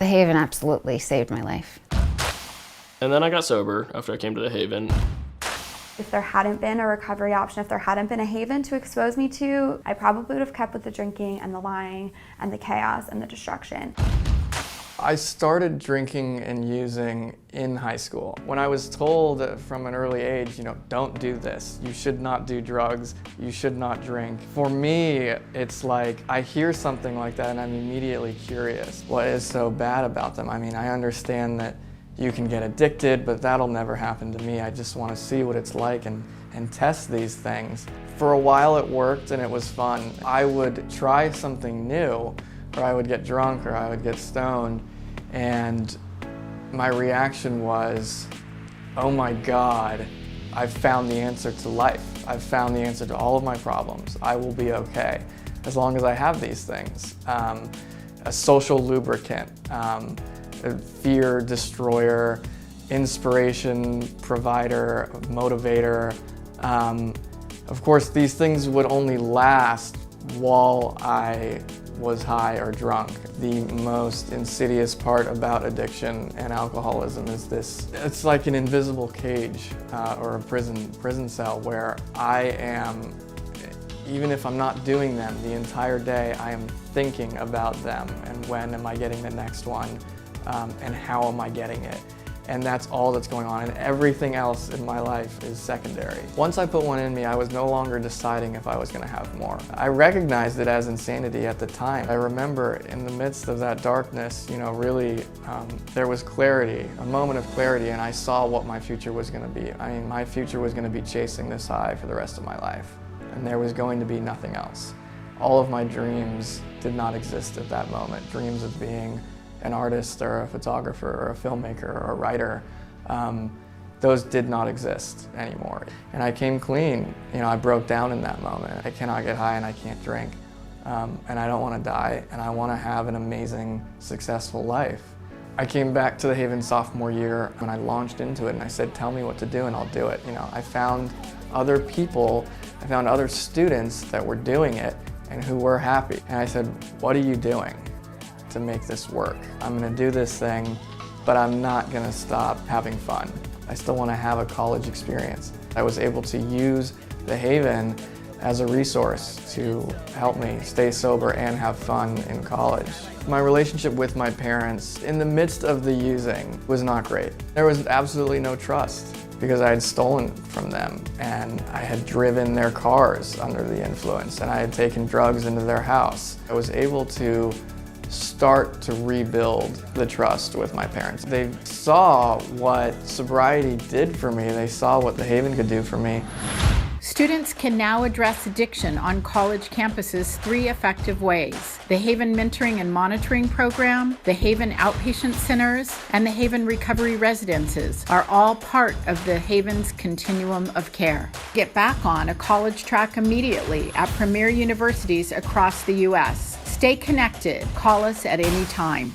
The Haven absolutely saved my life. And then I got sober after I came to the Haven. If there hadn't been a recovery option, if there hadn't been a Haven to expose me to, I probably would have kept with the drinking and the lying and the chaos and the destruction. I started drinking and using in high school. When I was told from an early age, don't do this, you should not do drugs, you should not drink. For me, it's like I hear something like that and I'm immediately curious. What is so bad about them? I mean, I understand that you can get addicted, but that'll never happen to me. I just want to see what it's like and test these things. For a while it worked and it was fun. I would try something new, or I would get drunk or I would get stoned, and my reaction was, oh my God, I've found the answer to life. I've found the answer to all of my problems. I will be okay as long as I have these things. A social lubricant, a fear destroyer, inspiration provider, motivator. Of course, these things would only last while I was high or drunk. The most insidious part about addiction and alcoholism is this. It's like an invisible cage or a prison cell where I am, even if I'm not doing them the entire day, I am thinking about them and when am I getting the next one and how am I getting it. And that's all that's going on, and everything else in my life is secondary. Once I put one in me, I was no longer deciding if I was going to have more. I recognized it as insanity at the time. I remember in the midst of that darkness, really, there was clarity, a moment of clarity, and I saw what my future was going to be. I mean, my future was going to be chasing this high for the rest of my life, and there was going to be nothing else. All of my dreams did not exist at that moment. Dreams of being an artist or a photographer or a filmmaker or a writer, those did not exist anymore. And I came clean. I broke down in that moment. I cannot get high and I can't drink. And I don't want to die, and I want to have an amazing, successful life. I came back to the Haven sophomore year and I launched into it and I said, tell me what to do and I'll do it. I found other people, I found other students that were doing it and who were happy. And I said, what are you doing to make this work? I'm gonna do this thing, but I'm not gonna stop having fun. I still wanna have a college experience. I was able to use the Haven as a resource to help me stay sober and have fun in college. My relationship with my parents in the midst of the using was not great. There was absolutely no trust because I had stolen from them and I had driven their cars under the influence and I had taken drugs into their house. I was able to start to rebuild the trust with my parents. They saw what sobriety did for me. They saw what the Haven could do for me. Students can now address addiction on college campuses 3 effective ways: the Haven Mentoring and Monitoring Program, the Haven Outpatient Centers, and the Haven Recovery Residences are all part of the Haven's continuum of care. Get back on a college track immediately at premier universities across the U.S. Stay connected. Call us at any time.